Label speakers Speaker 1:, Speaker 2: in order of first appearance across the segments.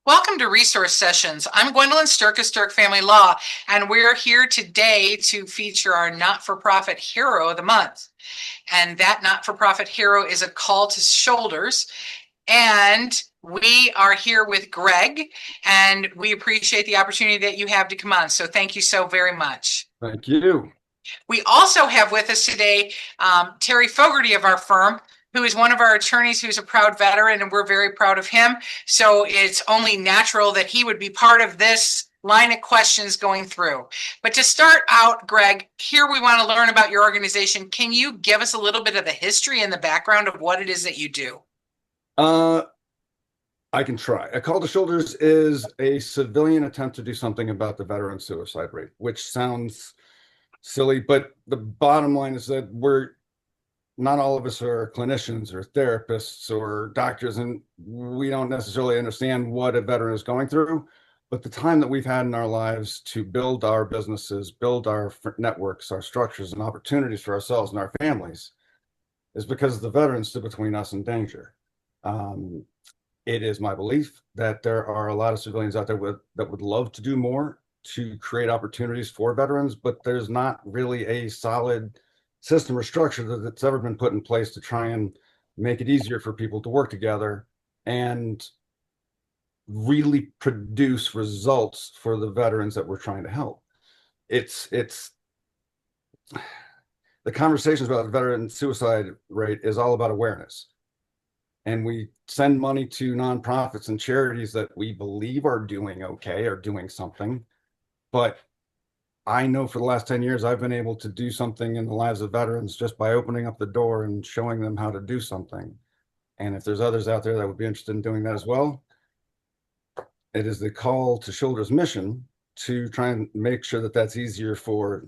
Speaker 1: Welcome to Resource Sessions. I'm Gwendolyn Sterk of Sterk Family Law, and we're here today to feature our not-for-profit hero of the month. And that not-for-profit hero is a Call to Shoulders. And we are here with Greg, and we appreciate the opportunity that you have to come on. So thank you so very much.
Speaker 2: Thank you.
Speaker 1: We also have with us today Terry Fogarty of our firm, who is one of our attorneys who's a proud veteran, and we're very proud of him. So it's only natural that he would be part of this line of questions going through. But to start out, Greg, here we want to learn about your organization. Can you give us a little bit of the history and the background of what it is that you do?
Speaker 2: Uh, I can try. A Call to Shoulders is a civilian attempt to do something about the veteran suicide rate, which sounds silly, but the bottom line is that we're not all of us are clinicians or therapists or doctors, and we don't necessarily understand what a veteran is going through. But the time that we've had in our lives to build our businesses, build our networks, our structures, and opportunities for ourselves and our families is because the veterans stood between us and danger. Um, it is my belief that there are a lot of civilians out there that would love to do more to create opportunities for veterans, but there's not really a solid system or structure that's ever been put in place to try and make it easier for people to work together and really produce results for the veterans that we're trying to help. It's the conversations about the veteran suicide rate is all about awareness. And we send money to nonprofits and charities that we believe are doing okay or doing something. But I know for the last 10 years, I've been able to do something in the lives of veterans just by opening up the door and showing them how to do something. And if there's others out there that would be interested in doing that as well, it is the Call to Shoulders mission to try and make sure that that's easier for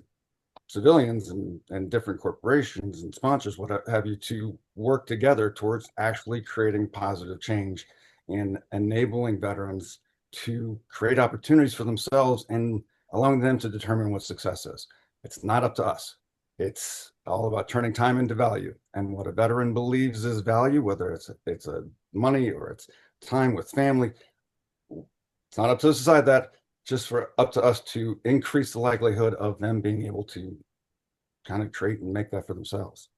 Speaker 2: civilians and different corporations and sponsors, what have you, to work together towards actually creating positive change and enabling veterans to create opportunities for themselves and allowing them to determine what success is. It's not up to us. It's all about turning time into value. And what a veteran believes is value, whether it's a money or it's time with family, it's not up to us to decide that, just for up to us to increase the likelihood of them being able to kind of create and make that for themselves.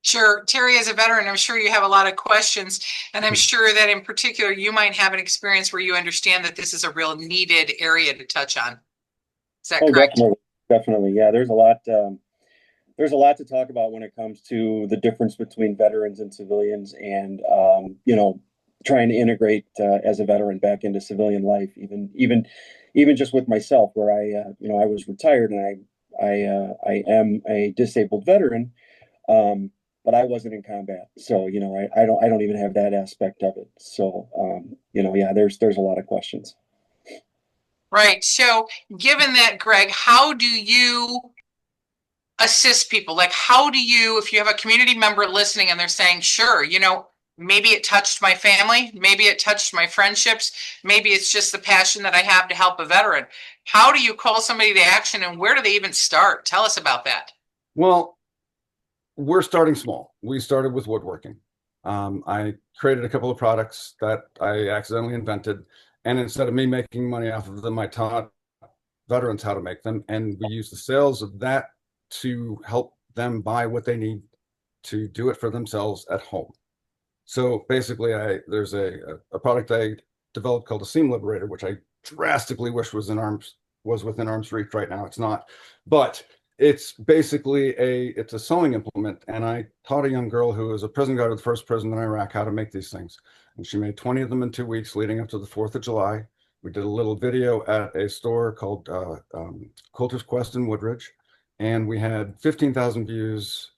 Speaker 1: Sure. Terry, as a veteran, I'm sure you have a lot of questions, and I'm sure that in particular, you might have an experience where you understand that this is a real needed area to touch on. Is that
Speaker 3: Oh,
Speaker 1: correct?
Speaker 3: definitely, definitely. Yeah, there's a lot. There's a lot to talk about when it comes to the difference between veterans and civilians, and trying to integrate as a veteran back into civilian life. Even just with myself, where I was retired and I am a disabled veteran, but I wasn't in combat, so I don't even have that aspect of it. So yeah, there's a lot of questions.
Speaker 1: Right. So, given that, Greg, how do you assist people? Like, how do you, if you have a community member listening and they're saying, sure, maybe it touched my family, maybe it touched my friendships, maybe it's just the passion that I have to help a veteran. How do you call somebody to action, and where do they even start? Tell us about that.
Speaker 2: Well, we're starting small. We started with woodworking. I created a couple of products that I accidentally invented. And instead of me making money off of them, I taught veterans how to make them. And we use the sales of that to help them buy what they need to do it for themselves at home. So basically, there's a product I developed called a Seam Liberator, which I drastically wish was within arm's reach right now. It's not, but it's basically it's a sewing implement. And I taught a young girl who was a prison guard of the first prison in Iraq how to make these things. And she made 20 of them in 2 weeks leading up to the 4th of July. We did a little video at a store called Quilter's Quest in Woodridge, and we had 15,000 views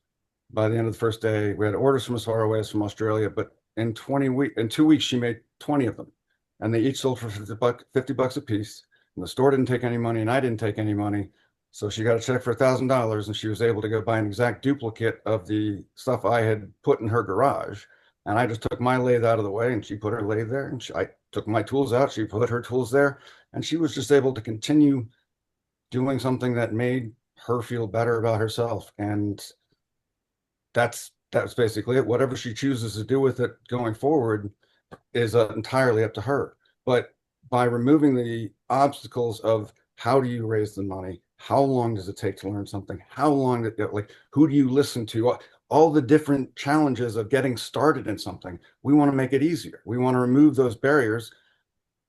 Speaker 2: by the end of the first day. We had orders from as far away as from Australia, but in 2 weeks, she made 20 of them, and they each sold for $50 a piece. And the store didn't take any money, and I didn't take any money. So she got a check for $1,000, and she was able to go buy an exact duplicate of the stuff I had put in her garage. And I just took my lathe out of the way, and she put her lathe there. And I took my tools out. She put her tools there, and she was just able to continue doing something that made her feel better about herself. And that's basically it. Whatever she chooses to do with it going forward is entirely up to her. But by removing the obstacles of how do you raise the money? How long does it take to learn something? How long, like, who do you listen to? All the different challenges of getting started in something. We want to make it easier. We want to remove those barriers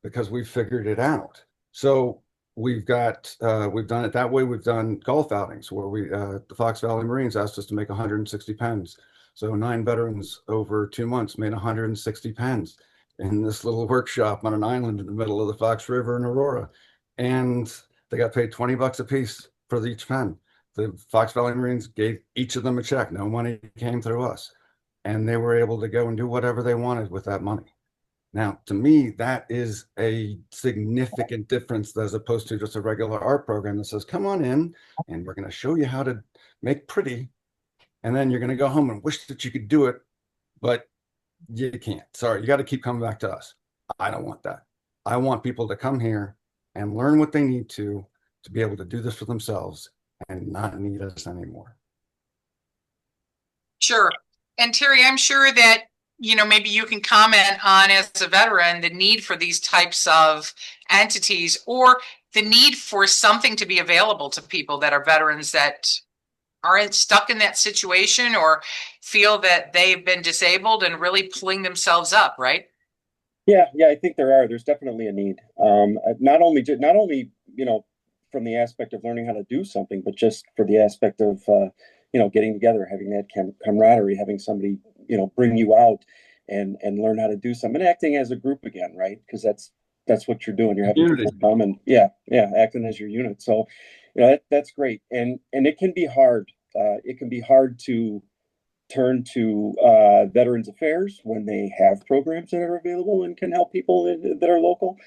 Speaker 2: because we've figured it out. So we've done it that way. We've done golf outings where the Fox Valley Marines asked us to make 160 pens. So 9 veterans over 2 months made 160 pens in this little workshop on an island in the middle of the Fox River in Aurora. And they got paid $20 a piece for each pen. The Fox Valley Marines gave each of them a check. No money came through us. And they were able to go and do whatever they wanted with that money. Now, to me, that is a significant difference as opposed to just a regular art program that says, come on in and we're going to show you how to make pretty. And then you're going to go home and wish that you could do it, but you can't. Sorry, you got to keep coming back to us. I don't want that. I want people to come here and learn what they need to be able to do this for themselves and not need us anymore.
Speaker 1: Sure. And Terry, I'm sure that, maybe you can comment on, as a veteran, the need for these types of entities, or the need for something to be available to people that are veterans that aren't stuck in that situation or feel that they've been disabled and really pulling themselves up, right?
Speaker 3: Yeah, I think there's definitely a need. Not only from the aspect of learning how to do something, but just for the aspect of getting together, having that camaraderie, having somebody bring you out and learn how to do something, and acting as a group again, right? Because that's what you're doing. You're having
Speaker 2: Unity.
Speaker 3: people come and acting as your unit. So that's great, and it can be hard. It can be hard to turn to Veterans Affairs when they have programs that are available and can help people that are local.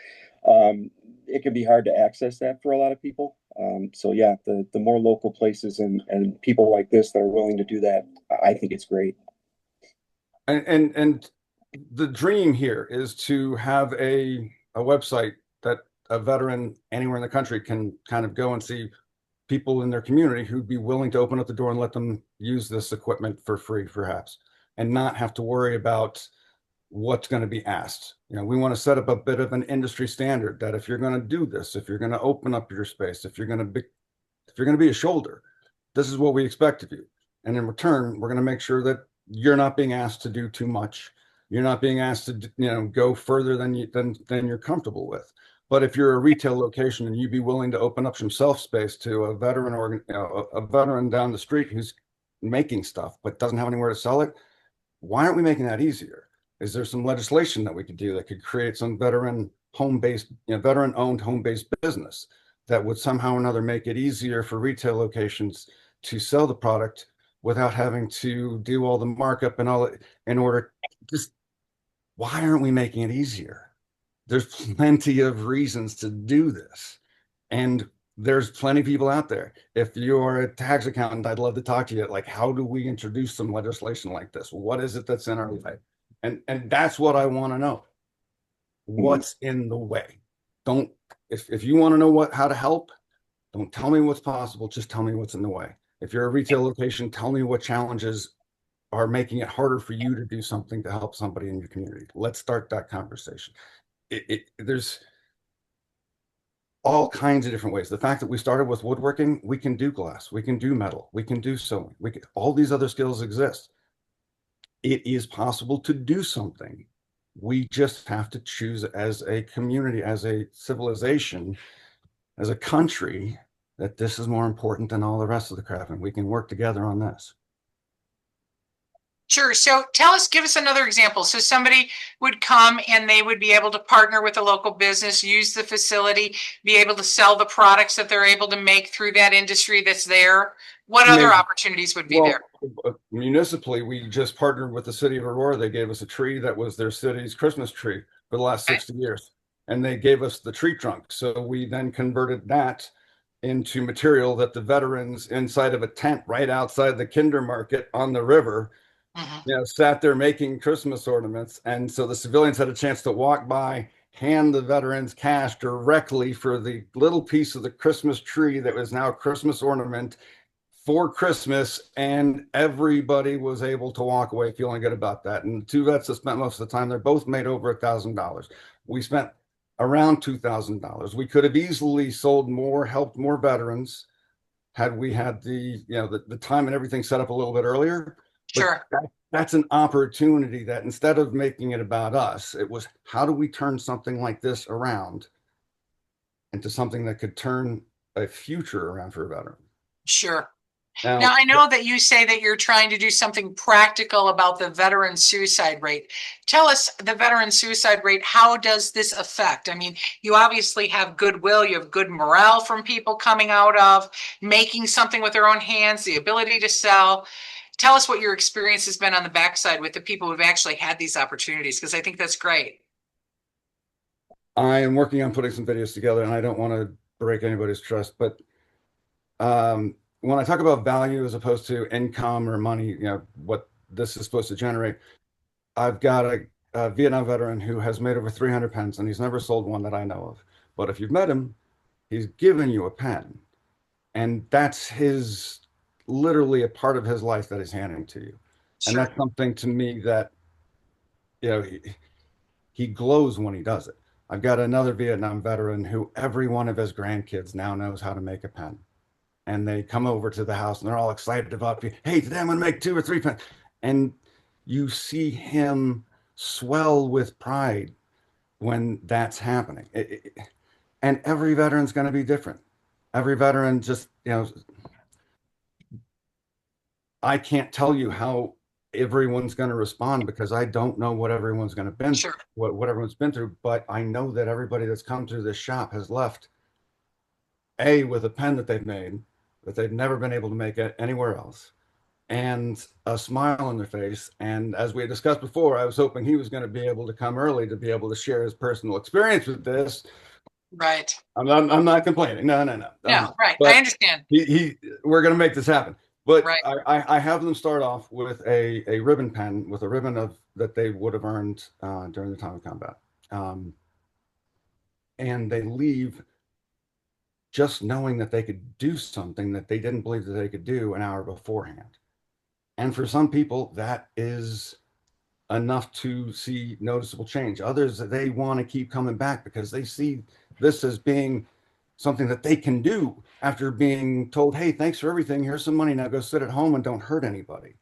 Speaker 3: It can be hard to access that for a lot of people. So yeah, the more local places and people like this that are willing to do that, I think it's great.
Speaker 2: And the dream here is to have a website that a veteran anywhere in the country can kind of go and see people in their community who'd be willing to open up the door and let them use this equipment for free, perhaps, and not have to worry about what's going to be asked. We want to set up a bit of an industry standard that if you're going to do this, if you're going to open up your space, if you're going to be a shoulder, this is what we expect of you. And in return, we're going to make sure that you're not being asked to do too much. You're not being asked to, go further than you're comfortable with. But if you're a retail location and you'd be willing to open up some shelf space to a veteran or a veteran down the street who's making stuff but doesn't have anywhere to sell it, why aren't we making that easier? Is there some legislation that we could do that could create some veteran home-based, veteran-owned home-based business that would somehow or another make it easier for retail locations to sell the product without having to do all the markup and all it in order? Just why aren't we making it easier? There's plenty of reasons to do this. And there's plenty of people out there. If you're a tax accountant, I'd love to talk to you. Like, how do we introduce some legislation like this? What is it that's in our way? And that's what I want to know. What's in the way? Don't, if you want to know how to help, don't tell me what's possible. Just tell me what's in the way. If you're a retail location, tell me what challenges are making it harder for you to do something to help somebody in your community. Let's start that conversation. There's all kinds of different ways. The fact that we started with woodworking, we can do glass, we can do metal, we can do sewing, all these other skills exist. It is possible to do something. We just have to choose as a community, as a civilization, as a country, that this is more important than all the rest of the crap, and we can work together on this.
Speaker 1: Sure. So give us another example. So somebody would come and they would be able to partner with a local business, use the facility, be able to sell the products that they're able to make through that industry that's there. What other opportunities would be there?
Speaker 2: Municipally, we just partnered with the city of Aurora. They gave us a tree that was their city's Christmas tree for the last 60 years. And they gave us the tree trunk. So we then converted that into material that the veterans inside of a tent right outside the Kinder Market on the river sat there making Christmas ornaments. And so the civilians had a chance to walk by, hand the veterans cash directly for the little piece of the Christmas tree that was now a Christmas ornament for Christmas. And everybody was able to walk away feeling good about that. And the two vets that spent most of the time, they're both made over $1,000. We spent around $2,000. We could have easily sold more, helped more veterans had we had the time and everything set up a little bit earlier. But
Speaker 1: Sure.
Speaker 2: that's an opportunity that instead of making it about us, it was how do we turn something like this around into something that could turn a future around for a veteran.
Speaker 1: Sure. Now,
Speaker 2: Now,
Speaker 1: I know that you say that you're trying to do something practical about the veteran suicide rate. Tell us the veteran suicide rate. How does this affect? I mean, you obviously have goodwill, you have good morale from people coming out of making something with their own hands, the ability to sell. Tell us what your experience has been on the backside with the people who've actually had these opportunities, because I think that's great.
Speaker 2: I am working on putting some videos together, and I don't want to break anybody's trust, but when I talk about value as opposed to income or money, what this is supposed to generate, I've got a Vietnam veteran who has made over 300 pens, and he's never sold one that I know of. But if you've met him, he's given you a pen, and that's literally a part of his life that he's handing to you. And
Speaker 1: Sure.
Speaker 2: that's something to me that, he glows when he does it. I've got another Vietnam veteran who every one of his grandkids now knows how to make a pen. And they come over to the house and they're all excited about you. Hey, today I'm going to make 2 or 3 pens. And you see him swell with pride when that's happening. And every veteran's going to be different. Every veteran just, I can't tell you how everyone's going to respond because I don't know what everyone's going to been
Speaker 1: Sure.
Speaker 2: what everyone's been through, but I know that everybody that's come through this shop has left with a pen that they've made that they've never been able to make it anywhere else, and a smile on their face. And as we had discussed before, I was hoping he was going to be able to come early to be able to share his personal experience with this.
Speaker 1: Right.
Speaker 2: I'm not complaining. No.
Speaker 1: No, right. I
Speaker 2: But
Speaker 1: understand.
Speaker 2: we're going to make this happen. But
Speaker 1: Right.
Speaker 2: I have them start off with a ribbon pen with a ribbon that they would have earned during the time of combat. And they leave just knowing that they could do something that they didn't believe that they could do an hour beforehand. And for some people, that is enough to see noticeable change. Others, they want to keep coming back because they see this as being something that they can do after being told, hey, thanks for everything. Here's some money. Now go sit at home and don't hurt anybody.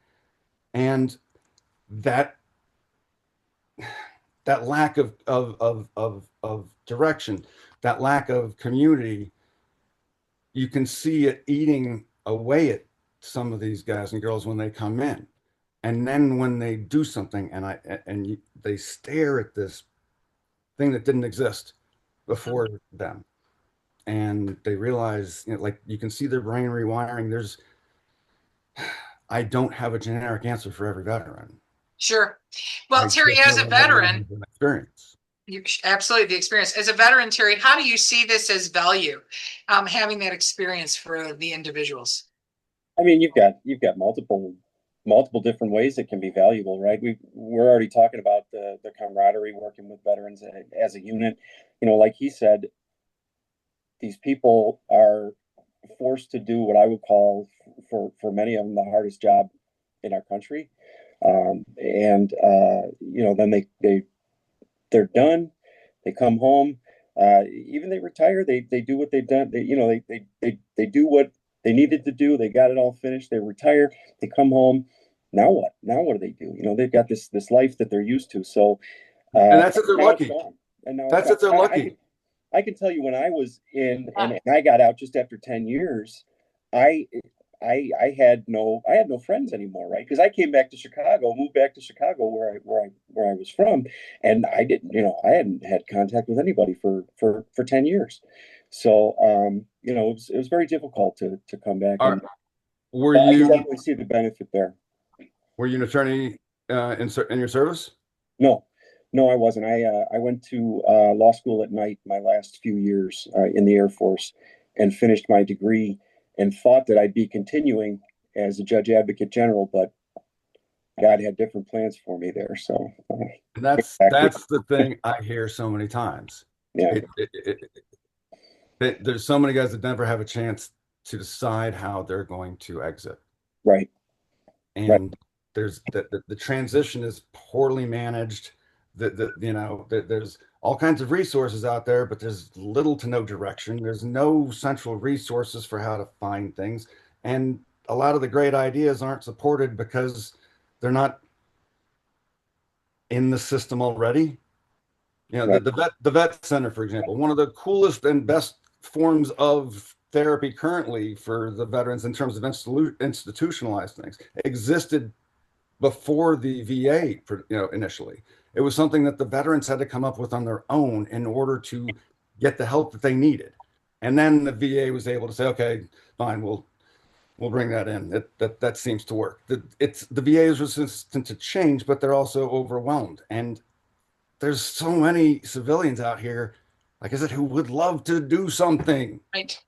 Speaker 2: And that lack of direction, that lack of community, you can see it eating away at some of these guys and girls when they come in. And then when they do something they stare at this thing that didn't exist before them, and they realize, like, you can see their brain rewiring. I don't have a generic answer for every veteran.
Speaker 1: Sure. Well,
Speaker 2: I
Speaker 1: Terry,
Speaker 2: just
Speaker 1: as
Speaker 2: know
Speaker 1: a
Speaker 2: that everyone
Speaker 1: veteran,
Speaker 2: has an experience.
Speaker 1: absolutely the experience. As a veteran, Terry, how do you see this as value, having that experience for the individuals?
Speaker 3: I mean, you've got multiple different ways it can be valuable, right? We're already talking about the camaraderie working with veterans as a unit. Like he said, these people are forced to do what I would call, for many of them, the hardest job in our country. And then they're done. They come home. Even they retire. They do what they've done. They do what they needed to do. They got it all finished. They retire. They come home. Now what? Now what do they do? They've got this life that they're used to. So
Speaker 2: And that's if they're
Speaker 3: now it's
Speaker 2: lucky.
Speaker 3: gone. And now
Speaker 2: That's if they're lucky.
Speaker 3: I can tell you when I was in and I got out just after 10 years, I I had no friends anymore, right? Because I came back to Chicago, moved back to Chicago where I was from, and I didn't, I hadn't had contact with anybody for 10 years. So it was very difficult to come back.
Speaker 2: All
Speaker 3: And
Speaker 2: right. Were
Speaker 3: I can
Speaker 2: you
Speaker 3: definitely see the benefit there.
Speaker 2: an attorney in your service?
Speaker 3: No, no, I wasn't. I went to law school at night my last few years in the Air Force and finished my degree and thought that I'd be continuing as a judge advocate general, but God had different plans for me there. So
Speaker 2: That's
Speaker 3: exactly.
Speaker 2: the thing I hear so many times.
Speaker 3: Yeah,
Speaker 2: There's so many guys that never have a chance to decide how they're going to exit.
Speaker 3: right, right.
Speaker 2: And there's the transition is poorly managed. There's all kinds of resources out there, but there's little to no direction. There's no central resources for how to find things. And a lot of the great ideas aren't supported because they're not in the system already.
Speaker 3: Right.
Speaker 2: The vet center, for example, one of the coolest and best forms of therapy currently for the veterans in terms of institutionalized things existed before the VA, initially. It was something that the veterans had to come up with on their own in order to get the help that they needed. And then the VA was able to say, okay, fine, we'll bring that in. That seems to work. The VA is resistant to change, but they're also overwhelmed. And there's so many civilians out here, like I said, who would love to do something.
Speaker 1: Right.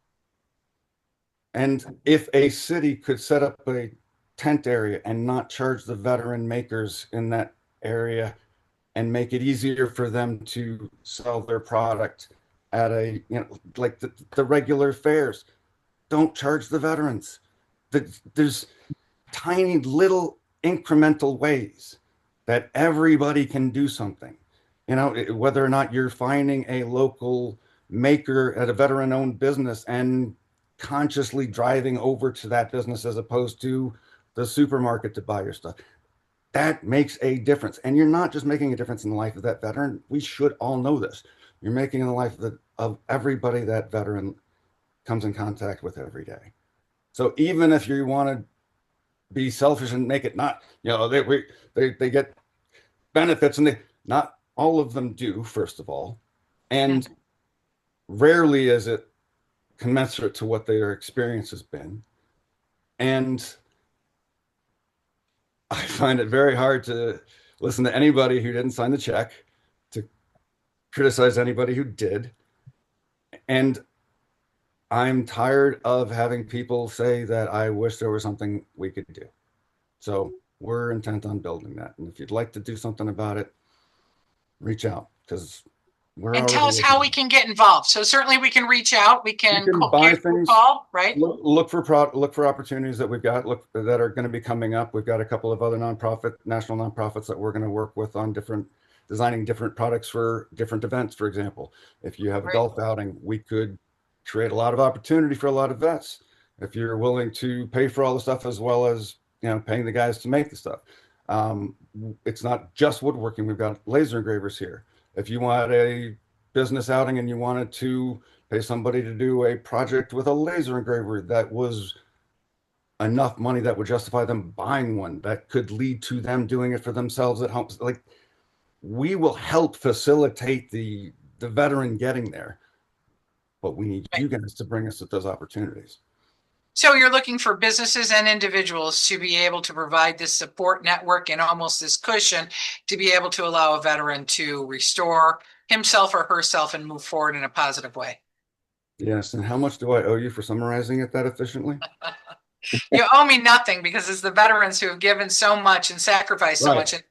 Speaker 2: And if a city could set up a tent area and not charge the veteran makers in that area and make it easier for them to sell their product at like the regular fairs, don't charge the veterans. There's tiny little incremental ways that everybody can do something. Whether or not you're finding a local maker at a veteran owned business and consciously driving over to that business as opposed to the supermarket to buy your stuff. That makes a difference. And you're not just making a difference in the life of that veteran. We should all know this. You're making in the life of everybody that veteran comes in contact with every day. So even if you want to be selfish and make it not, they get benefits, and not all of them do, first of all. And rarely is it commensurate to what their experience has been. And I find it very hard to listen to anybody who didn't sign the check, to criticize anybody who did. And I'm tired of having people say that I wish there was something we could do. So we're intent on building that. And if you'd like to do something about it, reach out, because
Speaker 1: and tell us how we can get involved. So certainly we can reach out. We can
Speaker 2: buy things,
Speaker 1: call, right?
Speaker 2: Look for opportunities that we've got, that are going to be coming up. We've got a couple of other national nonprofits that we're going to work with on designing different products for different events. For example, if you have a golf outing, we could create a lot of opportunity for a lot of vets if you're willing to pay for all the stuff as well as paying the guys to make the stuff. It's not just woodworking. We've got laser engravers here. If you want a business outing and you wanted to pay somebody to do a project with a laser engraver that was enough money that would justify them buying one, that could lead to them doing it for themselves at home, like, we will help facilitate the veteran getting there, but we need you guys to bring us those opportunities.
Speaker 1: So you're looking for businesses and individuals to be able to provide this support network and almost this cushion to be able to allow a veteran to restore himself or herself and move forward in a positive way.
Speaker 2: Yes. And how much do I owe you for summarizing it that efficiently?
Speaker 1: You owe me nothing, because it's the veterans who have given so much and sacrificed so much. And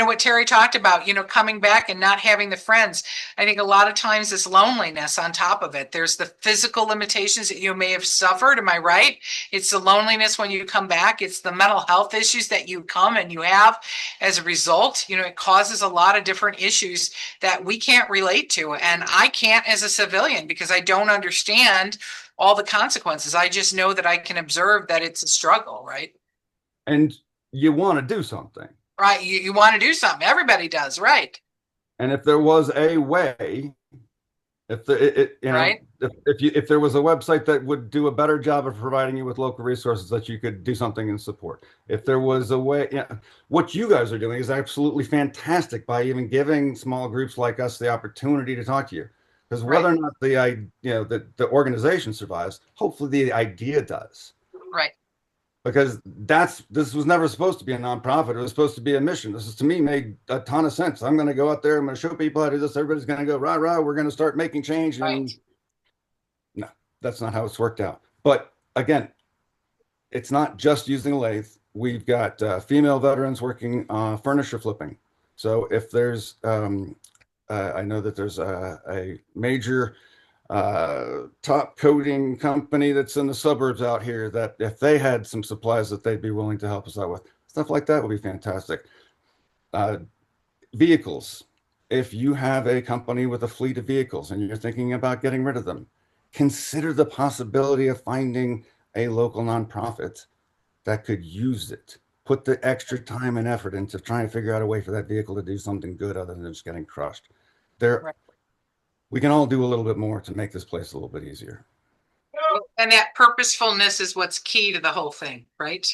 Speaker 1: what Terry talked about, coming back and not having the friends. I think a lot of times it's loneliness on top of it. There's the physical limitations that you may have suffered. Am I right? It's the loneliness when you come back. It's the mental health issues that you come and you have as a result. It causes a lot of different issues that we can't relate to. And I can't as a civilian, because I don't understand all the consequences. I just know that I can observe that it's a struggle, right?
Speaker 2: And you want to do something.
Speaker 1: Right. You want to do something. Everybody does. Right.
Speaker 2: And if there was a way, if there was a website that would do a better job of providing you with local resources that you could do something and support, if there was a way, what you guys are doing is absolutely fantastic by even giving small groups like us the opportunity to talk to you. Because whether or not the organization survives, hopefully the idea does.
Speaker 1: Right.
Speaker 2: Because this was never supposed to be a nonprofit. It was supposed to be a mission. This is, to me, made a ton of sense. I'm going to go out there. I'm going to show people how to do this. Everybody's going to go, rah, rah. We're going to start making change. And no, that's not how it's worked out. But again, it's not just using a lathe. We've got female veterans working furniture flipping. So if there's, I know that there's a major top coating company that's in the suburbs out here, that if they had some supplies that they'd be willing to help us out with, stuff like that would be fantastic. Vehicles, if you have a company with a fleet of vehicles and you're thinking about getting rid of them, consider the possibility of finding a local nonprofit that could use it. Put the extra time and effort into trying to figure out a way for that vehicle to do something good other than just getting crushed. There,
Speaker 1: Right.
Speaker 2: we can all do a little bit more to make this place a little bit easier.
Speaker 1: And that purposefulness is what's key to the whole thing, right?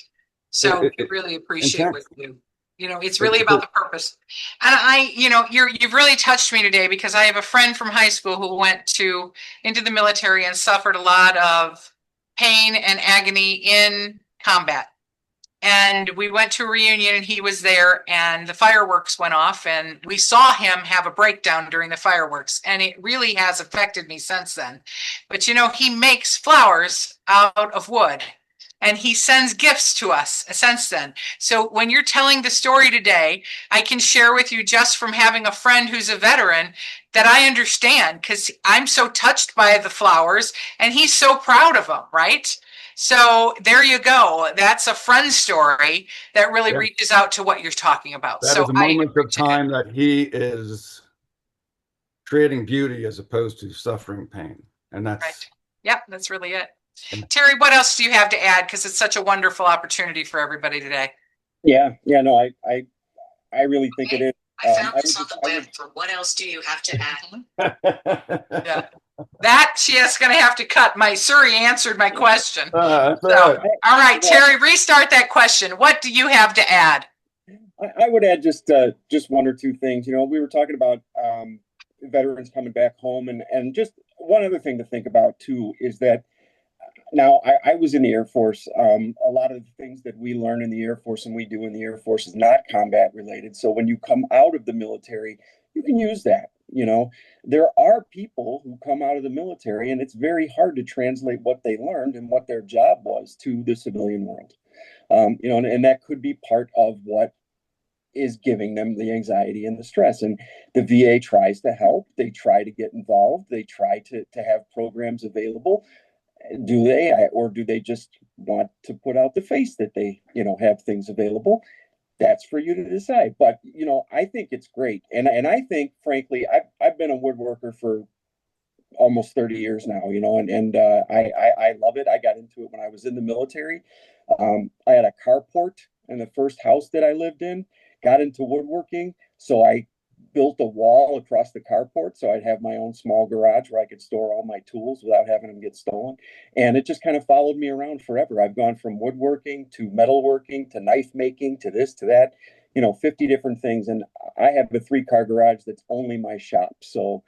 Speaker 1: So we really appreciate what you do. You know, it's really about the purpose. And you've really touched me today, because I have a friend from high school who went into the military and suffered a lot of pain and agony in combat. And we went to a reunion and he was there, and the fireworks went off, and we saw him have a breakdown during the fireworks. And it really has affected me since then. But he makes flowers out of wood, and he sends gifts to us since then. So when you're telling the story today, I can share with you, just from having a friend who's a veteran, that I understand, because I'm so touched by the flowers and he's so proud of them, right? So there you go. That's a friend story that really reaches out to what you're talking about.
Speaker 2: That is a moment of time that he is creating beauty as opposed to suffering pain. And that's
Speaker 1: right. Yep, that's really it. Terry, what else do you have to add? Because it's such a wonderful opportunity for everybody today.
Speaker 3: No, I really think it is.
Speaker 1: I found this on the web for what else do you have to add? Yeah. That she is going to have to cut. My Suri answered my question. All right, Terry, restart that question. What do you have to add?
Speaker 3: I would add just one or two things. We were talking about veterans coming back home, and just one other thing to think about too is that now I was in the Air Force. A lot of the things that we learn in the Air Force and we do in the Air Force is not combat related. So when you come out of the military, you can use that. There are people who come out of the military, and it's very hard to translate what they learned and what their job was to the civilian world. And that could be part of what is giving them the anxiety and the stress. And the VA tries to help. They try to get involved. They try to have programs available. Do they, or do they just want to put out the face that they, have things available? That's for you to decide. But, I think it's great. And I think, frankly, I've been a woodworker for almost 30 years now, and I love it. I got into it when I was in the military. I had a carport in the first house that I lived in, got into woodworking. So I built a wall across the carport so I'd have my own small garage where I could store all my tools without having them get stolen. And it just kind of followed me around forever. I've gone from woodworking to metalworking to knife making to this to that, 50 different things. And I have a 3-car garage that's only my shop. So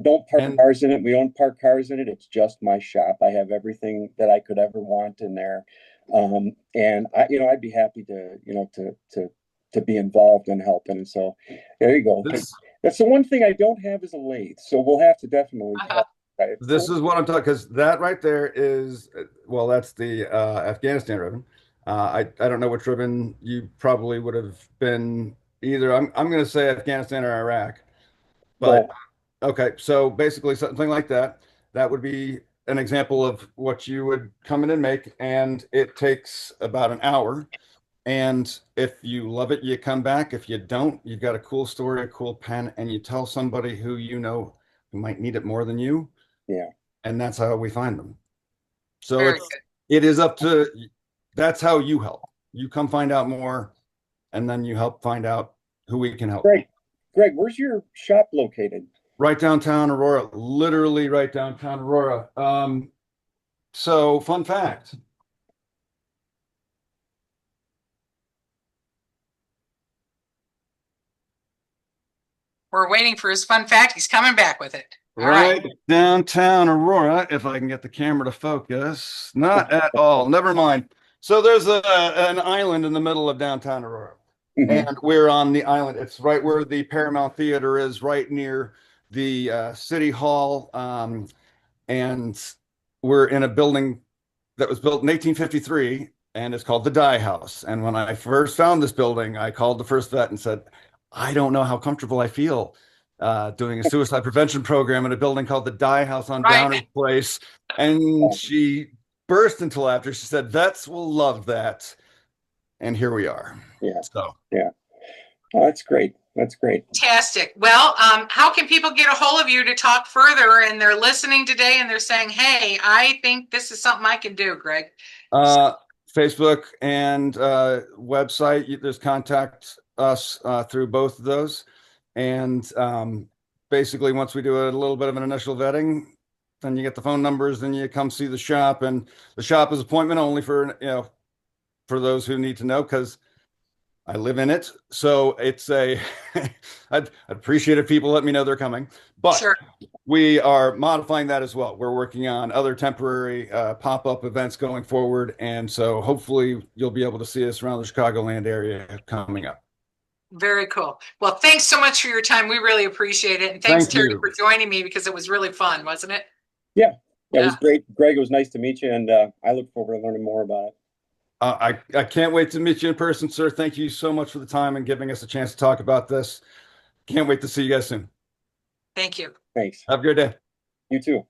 Speaker 3: don't park cars in it. We don't park cars in it. It's just my shop. I have everything that I could ever want in there. And I'd be happy to be involved and helping. And so there you go. That's the one thing I don't have is a lathe. So we'll have to definitely talk about it.
Speaker 2: This is what I'm talking, because that right there is, well, that's the Afghanistan ribbon. I don't know which ribbon you probably would have been either. I'm going to say Afghanistan or Iraq. But okay, so basically something like that. That would be an example of what you would come in and make, and it takes about an hour. And if you love it, you come back. If you don't, you've got a cool story, a cool pen, and you tell somebody who who might need it more than you.
Speaker 3: Yeah.
Speaker 2: And that's how we find them. So it is up to, that's how you help. You come find out more, and then you help find out who we can help.
Speaker 3: Greg, where's your shop located?
Speaker 2: Right downtown Aurora, literally right downtown Aurora. So fun fact.
Speaker 1: We're waiting for his fun fact. He's coming back with it.
Speaker 2: Right downtown Aurora, if I can get the camera to focus. Not at all. Never mind. So there's an island in the middle of downtown Aurora. Mm-hmm. And we're on the island. It's right where the Paramount Theater is, right near the City Hall. And we're in a building that was built in 1853, and it's called the Dye House. And when I first found this building, I called the first vet and said, I don't know how comfortable I feel doing a suicide prevention program in a building called the Dye House on Downers Place. And she burst into laughter. She said, vets will love that. And here we are.
Speaker 3: Yeah.
Speaker 2: So
Speaker 3: yeah. Oh, that's great. That's great.
Speaker 1: Fantastic. Well, how can people get a hold of you to talk further, and they're listening today and they're saying, hey, I think this is something I can do, Greg?
Speaker 2: Facebook and website. There's contact us through both of those. And basically, once we do a little bit of an initial vetting, then you get the phone numbers, then you come see the shop. And the shop is appointment only for, for those who need to know, because I live in it. So it's I'd appreciate if people let me know they're coming. But
Speaker 1: Sure.
Speaker 2: we are modifying that as well. We're working on other temporary pop-up events going forward. And so hopefully you'll be able to see us around the Chicagoland area coming up.
Speaker 1: Very cool. Well, thanks so much for your time. We really appreciate it. And thanks,
Speaker 2: Thank
Speaker 1: Terry,
Speaker 2: you.
Speaker 1: for joining me, because it was really fun, wasn't it?
Speaker 3: Yeah, it
Speaker 1: Yeah.
Speaker 3: was great. Greg, it was nice to meet you, and I look forward to learning more about it.
Speaker 2: I can't wait to meet you in person, sir. Thank you so much for the time and giving us a chance to talk about this. Can't wait to see you guys soon.
Speaker 1: Thank you.
Speaker 3: Thanks.
Speaker 2: Have a great day.
Speaker 3: You too.